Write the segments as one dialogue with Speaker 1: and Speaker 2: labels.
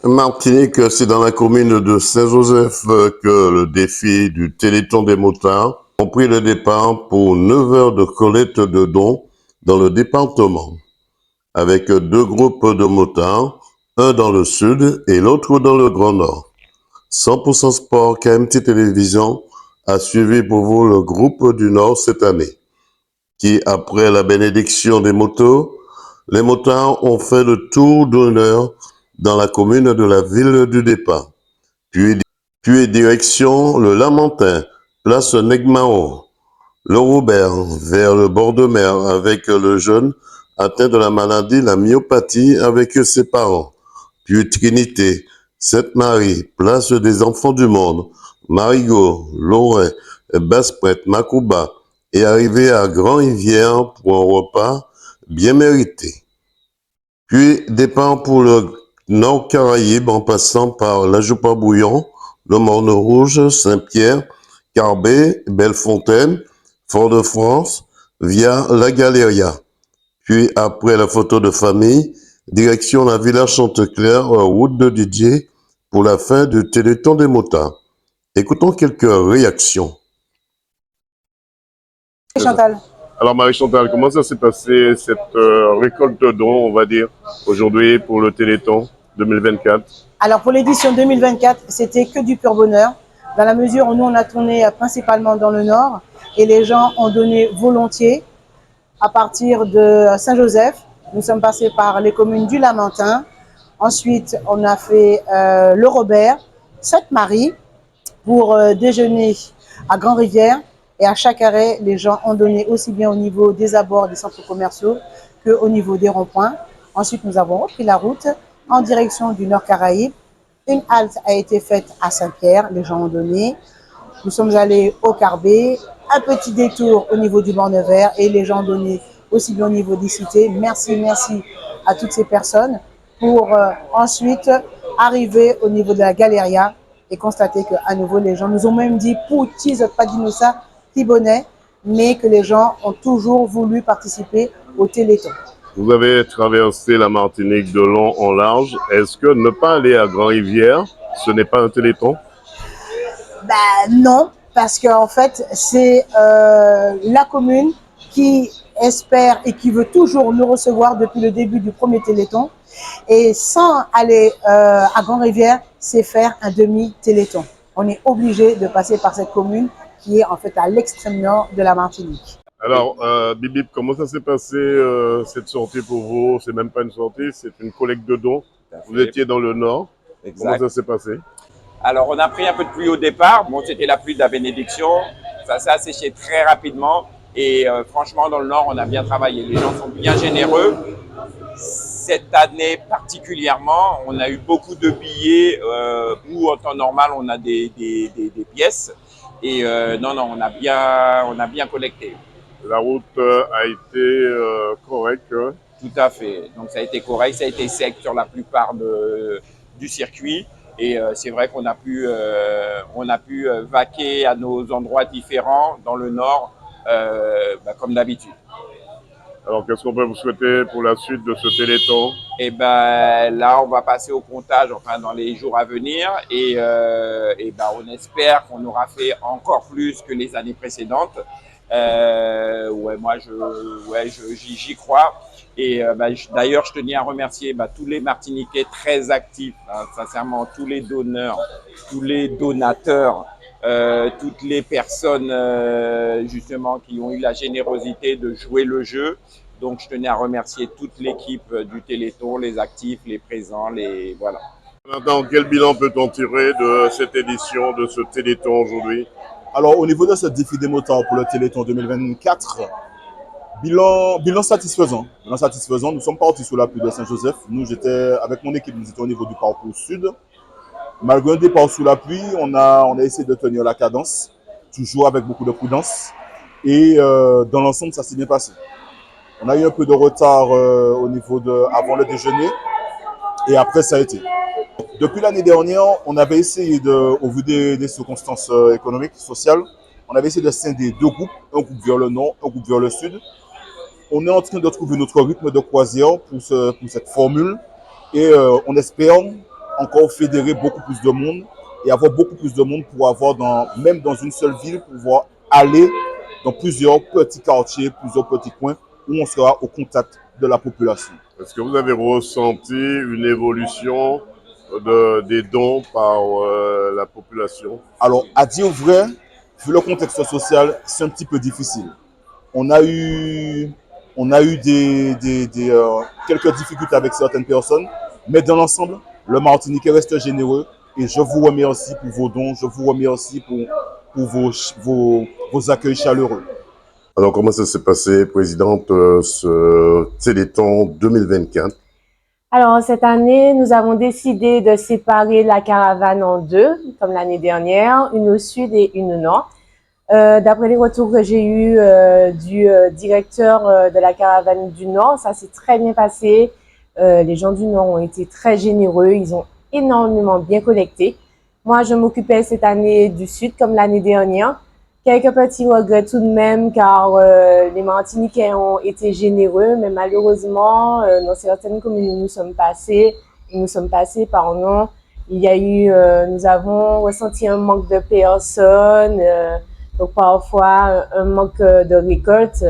Speaker 1: Martinique, c'est dans la commune de Saint-Joseph que le défi du Téléthon des motards ont pris le départ pour 9 heures de collecte de dons dans le département, avec deux groupes de motards, un dans le sud et l'autre dans le Grand Nord. 100% Sport KMT Télévision a suivi pour vous le groupe du Nord cette année, qui, après la bénédiction des motos, les motards ont fait le tour d'honneur dans la commune de la ville du départ. Puis direction le Lamentin, place Negmao, le Robert, vers le bord de mer avec le jeune atteint de la maladie, la myopathie avec ses parents. Puis Trinité, Sainte-Marie, place des Enfants du Monde, Marigot, Lorrain, Basse-Prête, Macouba, et arrivé à Grand-Rivière pour un repas bien mérité. Puis départ pour le Nord Caraïbe en passant par la Joupa-Bouillon, le Morne-Rouge, Saint-Pierre, Carbet, Bellefontaine, Fort-de-France, via la Galéria. Puis après la photo de famille, direction la Villa Chanteclair, route de Didier, pour la fin du Téléthon des motards. Écoutons quelques réactions.
Speaker 2: Chantal.
Speaker 3: Alors Marie-Chantal, comment ça s'est passé cette récolte de dons, on va dire, aujourd'hui pour le Téléthon 2024?
Speaker 2: Alors pour l'édition 2024, c'était que du pur bonheur, dans la mesure où nous on a tourné principalement dans le Nord et les gens ont donné volontiers à partir de Saint-Joseph. Nous sommes passés par les communes du Lamentin. Ensuite, on a fait le Robert, Sainte-Marie pour déjeuner à Grand-Rivière. Et à chaque arrêt, les gens ont donné aussi bien au niveau des abords des centres commerciaux qu'au niveau des ronds-points. Ensuite, nous avons repris la route en direction du Nord Caraïbe. Une halte a été faite à Saint-Pierre, les gens ont donné. Nous sommes allés au Carbet, un petit détour au niveau du Borne-Vert et les gens ont donné aussi bien au niveau des cités. Merci à toutes ces personnes pour ensuite arriver au niveau de la Galéria et constater qu'à nouveau les gens nous ont même dit pour pas ça, qui bonnet, mais que les gens ont toujours voulu participer au Téléthon.
Speaker 3: Vous avez traversé la Martinique de long en large. Est-ce que ne pas aller à Grand-Rivière, ce n'est pas un Téléthon?
Speaker 2: Non, parce qu'en fait, c'est la commune qui espère et qui veut toujours nous recevoir depuis le début du premier Téléthon. Et sans aller à Grand-Rivière, c'est faire un demi-Téléthon. On est obligé de passer par cette commune qui est en fait à l'extrême nord de la Martinique.
Speaker 3: Alors, Bibip, comment ça s'est passé cette sortie pour vous? C'est même pas une sortie, c'est une collecte de dons. Vous étiez dans le nord. Exact. Comment ça s'est passé?
Speaker 4: Alors, on a pris un peu de pluie au départ. Bon, c'était la pluie de la bénédiction. Ça s'est asséché très rapidement. Et franchement, dans le nord, on a bien travaillé. Les gens sont bien généreux. Cette année particulièrement, on a eu beaucoup de billets où en temps normal, on a des pièces. Et non, on a bien collecté.
Speaker 3: La route a été correcte.
Speaker 4: Tout à fait. Donc ça a été correct, ça a été sec sur la plupart du circuit. Et c'est vrai qu'on a pu vaquer à nos endroits différents dans le nord, comme d'habitude.
Speaker 3: Alors, qu'est-ce qu'on peut vous souhaiter pour la suite de ce Téléthon?
Speaker 4: Et là, on va passer au comptage, dans les jours à venir, et on espère qu'on aura fait encore plus que les années précédentes. J'y crois. Et d'ailleurs, je tenais à remercier tous les Martiniquais très actifs, sincèrement, tous les donneurs, tous les donateurs, toutes les personnes justement qui ont eu la générosité de jouer le jeu. Donc, je tenais à remercier toute l'équipe du Téléthon, les actifs, les présents, voilà.
Speaker 3: Maintenant, quel bilan peut-on tirer de cette édition, de ce Téléthon aujourd'hui?
Speaker 5: Alors, au niveau de ce défi des motards pour le Téléthon 2024, bilan satisfaisant. Bilan satisfaisant. Nous sommes partis sous la pluie de Saint-Joseph. Avec mon équipe, nous étions au niveau du parcours sud. Malgré un départ sous la pluie, on a essayé de tenir la cadence, toujours avec beaucoup de prudence. Et dans l'ensemble, ça s'est bien passé. On a eu un peu de retard au niveau avant le déjeuner. Et après, ça a été. Depuis l'année dernière, on avait essayé, au vu des circonstances économiques, sociales, on avait essayé de scinder deux groupes, un groupe vers le nord, un groupe vers le sud. On est en train de trouver notre rythme de croisière pour cette formule et on espère encore fédérer beaucoup plus de monde et avoir beaucoup plus de monde pour avoir, même dans une seule ville, pouvoir aller dans plusieurs petits quartiers, plusieurs petits coins où on sera au contact de la population.
Speaker 3: Est-ce que vous avez ressenti une évolution des dons par la population?
Speaker 5: Alors, à dire vrai, vu le contexte social, c'est un petit peu difficile. On a eu quelques difficultés avec certaines personnes, mais dans l'ensemble, le Martiniquais reste généreux et je vous remercie pour vos dons, je vous remercie pour vos accueils chaleureux.
Speaker 1: Alors, comment ça s'est passé, Présidente, ce Téléthon 2024?
Speaker 6: Alors, cette année, nous avons décidé de séparer la caravane en deux, comme l'année dernière, une au sud et une au nord. D'après les retours que j'ai eus du directeur de la caravane du Nord, ça s'est très bien passé. Les gens du Nord ont été très généreux, ils ont énormément bien collecté. Moi, je m'occupais cette année du Sud comme l'année dernière. Quelques petits regrets tout de même car les Martiniquais ont été généreux, mais malheureusement, dans certaines communes où nous sommes passés, nous avons ressenti un manque de personnes, donc parfois un manque de récolte.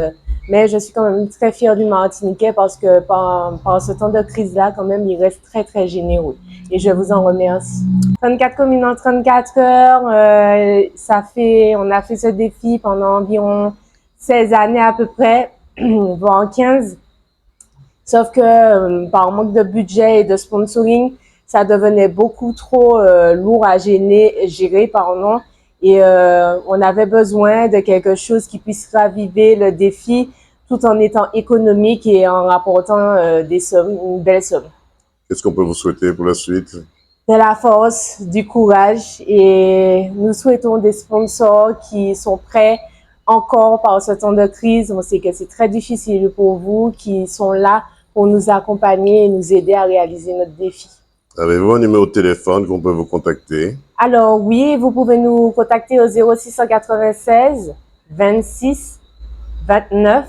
Speaker 6: Mais je suis quand même très fière du Martiniquais parce que par ce temps de crise-là, quand même, il reste très, très généreux. Et je vous en remercie. 34 communes en 34 heures, on a fait ce défi pendant environ 16 années à peu près, voire 15. Sauf que par manque de budget et de sponsoring, ça devenait beaucoup trop lourd à gérer. Et on avait besoin de quelque chose qui puisse raviver le défi tout en étant économique et en rapportant des sommes, une belle somme.
Speaker 1: Qu'est-ce qu'on peut vous souhaiter pour la suite?
Speaker 6: De la force, du courage et nous souhaitons des sponsors qui sont prêts encore par ce temps de crise. On sait que c'est très difficile pour vous, qui sont là pour nous accompagner et nous aider à réaliser notre défi.
Speaker 1: Avez-vous un numéro de téléphone qu'on peut vous contacter?
Speaker 6: Alors oui, vous pouvez nous contacter au 0696 26 29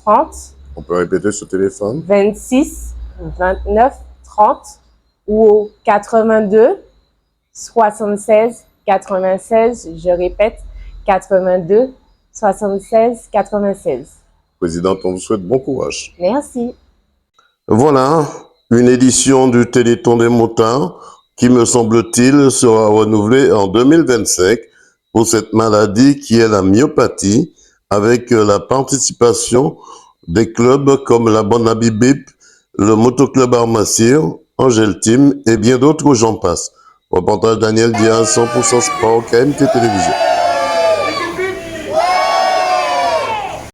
Speaker 6: 30.
Speaker 1: On peut répéter ce téléphone?
Speaker 6: 26 29 30 ou au 82 76 96. Je répète, 82 76 96.
Speaker 1: Présidente, on vous souhaite bon courage.
Speaker 6: Merci.
Speaker 1: Voilà, une édition du Téléthon des motards qui, me semble-t-il, sera renouvelée en 2025 pour cette maladie qui est la myopathie, avec la participation des clubs comme la Bonne Bibip, le Motoclub Armassir, Angel Team et bien d'autres, j'en passe. Reportage Daniel Diaz, 100% Sport, KMT Télévision.